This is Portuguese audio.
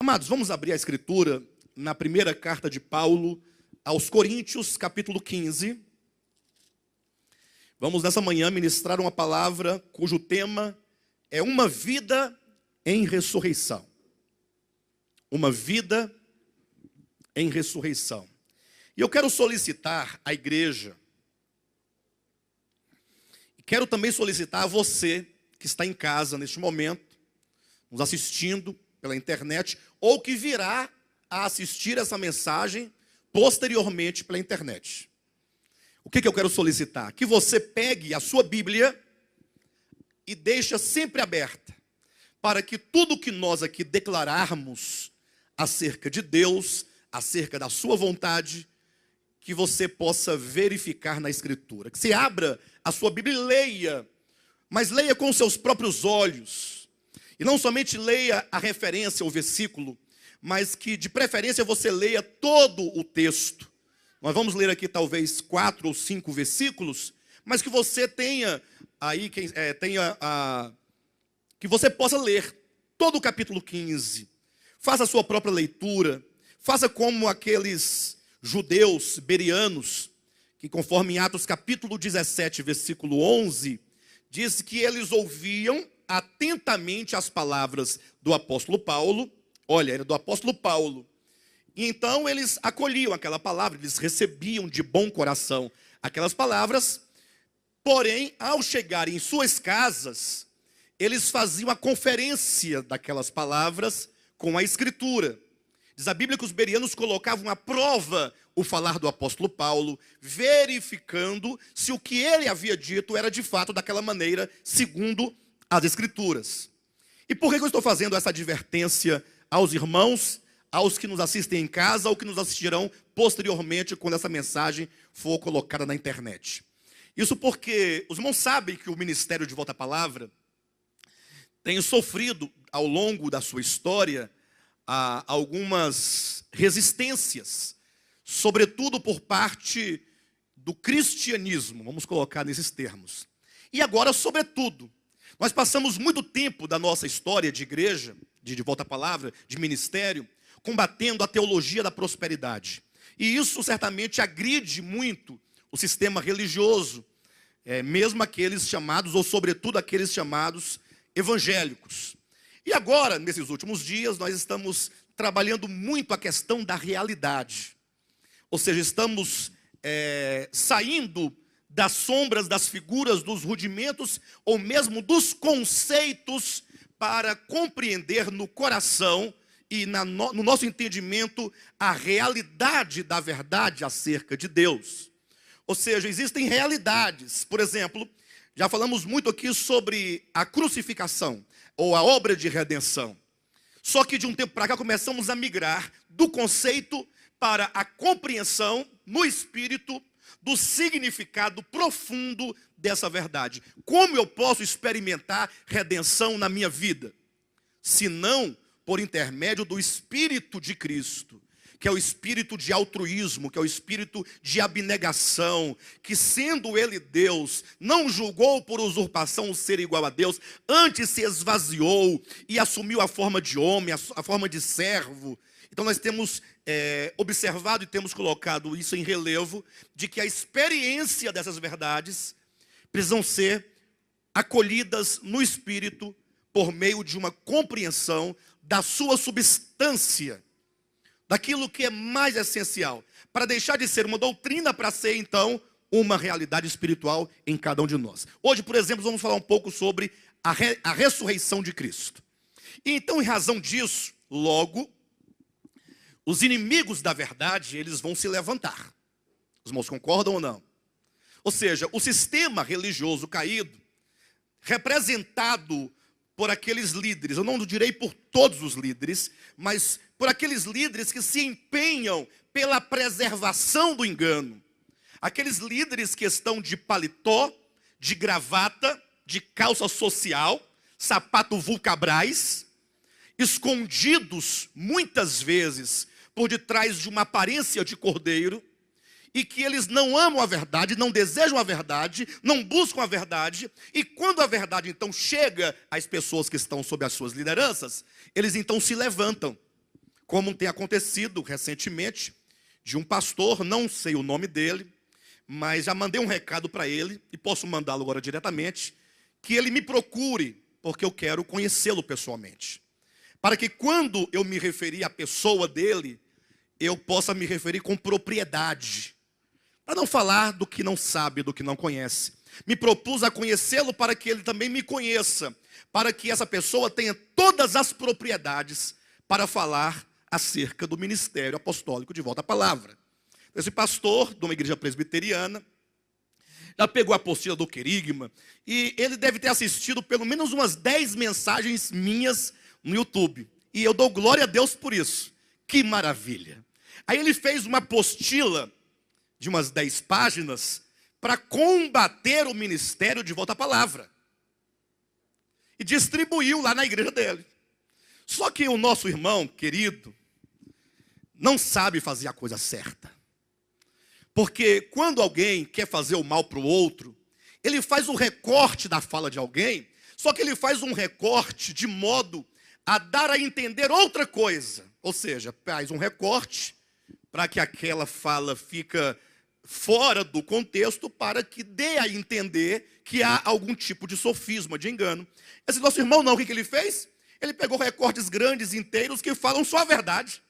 Amados, vamos abrir a escritura na primeira carta de Paulo aos Coríntios, capítulo 15. Vamos nessa manhã ministrar uma palavra cujo tema é uma vida em ressurreição. Uma vida em ressurreição. E eu quero solicitar à igreja, e quero também solicitar a você que está em casa neste momento, nos assistindo pela internet, ou que virá a assistir essa mensagem posteriormente pela internet. O que eu quero solicitar? Que você pegue a sua Bíblia e deixe sempre aberta, para que tudo que nós aqui declararmos acerca de Deus, acerca da sua vontade, que você possa verificar na Escritura. Que você abra a sua Bíblia e leia, mas leia com os seus próprios olhos. E não somente leia a referência, o versículo, mas que de preferência você leia todo o texto. Nós vamos ler aqui talvez 4 ou 5 versículos, mas que você tenha aí, que você possa ler todo o capítulo 15. Faça a sua própria leitura, faça como aqueles judeus bereanos, que conforme em Atos capítulo 17, versículo 11, diz que eles ouviam atentamente as palavras do apóstolo Paulo. Olha, era do apóstolo Paulo. E então eles acolhiam aquela palavra, eles recebiam de bom coração aquelas palavras. Porém, ao chegarem em suas casas, eles faziam a conferência daquelas palavras com a Escritura. Diz a Bíblia que os bereanos colocavam à prova o falar do apóstolo Paulo, verificando se o que ele havia dito era de fato daquela maneira, segundo as Escrituras. E por que eu estou fazendo essa advertência aos irmãos, aos que nos assistem em casa ou que nos assistirão posteriormente quando essa mensagem for colocada na internet? Isso porque os irmãos sabem que o Ministério de Volta à Palavra tem sofrido ao longo da sua história algumas resistências, sobretudo por parte do cristianismo, vamos colocar nesses termos. E agora, sobretudo, nós passamos muito tempo da nossa história de igreja, de Volta à Palavra, de ministério, combatendo a teologia da prosperidade. E isso certamente agride muito o sistema religioso, mesmo aqueles chamados, ou sobretudo aqueles chamados evangélicos. E agora, nesses últimos dias, nós estamos trabalhando muito a questão da realidade. Ou seja, estamos saindo das sombras, das figuras, dos rudimentos, ou mesmo dos conceitos, para compreender no coração e no nosso entendimento a realidade da verdade acerca de Deus. Ou seja, existem realidades. Por exemplo, já falamos muito aqui sobre a crucificação, ou a obra de redenção. Só que de um tempo para cá começamos a migrar do conceito para a compreensão no espírito do significado profundo dessa verdade. Como eu posso experimentar redenção na minha vida? Se não por intermédio do Espírito de Cristo, que é o espírito de altruísmo, que é o espírito de abnegação, que sendo ele Deus, não julgou por usurpação o ser igual a Deus, antes se esvaziou e assumiu a forma de homem, a forma de servo. Então nós temos observado e temos colocado isso em relevo, de que a experiência dessas verdades precisam ser acolhidas no Espírito por meio de uma compreensão da sua substância, daquilo que é mais essencial, para deixar de ser uma doutrina para ser então uma realidade espiritual em cada um de nós. Hoje, por exemplo, vamos falar um pouco sobre a ressurreição de Cristo. E então, em razão disso, logo, os inimigos da verdade, eles vão se levantar. Os irmãos concordam ou não? Ou seja, o sistema religioso caído, representado por aqueles líderes, eu não direi por todos os líderes, mas por aqueles líderes que se empenham pela preservação do engano. Aqueles líderes que estão de paletó, de gravata, de calça social, sapato vulcabrais, escondidos muitas vezes por detrás de uma aparência de cordeiro, e que eles não amam a verdade, não desejam a verdade, não buscam a verdade, e quando a verdade então chega às pessoas que estão sob as suas lideranças, eles então se levantam como tem acontecido recentemente, de um pastor, não sei o nome dele, mas já mandei um recado para ele, e posso mandá-lo agora diretamente, que ele me procure, porque eu quero conhecê-lo pessoalmente. Para que quando eu me referir à pessoa dele, eu possa me referir com propriedade. Para não falar do que não sabe, do que não conhece. Me propus a conhecê-lo para que ele também me conheça. Para que essa pessoa tenha todas as propriedades para falar acerca do ministério apostólico de Volta à Palavra. Esse pastor de uma igreja presbiteriana já pegou a apostila do Querigma e ele deve ter assistido pelo menos umas 10 mensagens minhas no YouTube. E eu dou glória a Deus por isso. Que maravilha! Aí ele fez uma apostila de umas 10 páginas para combater o ministério de Volta à Palavra. E distribuiu lá na igreja dele. Só que o nosso irmão querido não sabe fazer a coisa certa. Porque quando alguém quer fazer o mal para o outro, ele faz um recorte da fala de alguém, só que ele faz um recorte de modo a dar a entender outra coisa. Ou seja, faz um recorte para que aquela fala fica fora do contexto, para que dê a entender que há algum tipo de sofisma, de engano. Esse nosso irmão não, o que ele fez? Ele pegou recortes grandes, inteiros, que falam só a verdade.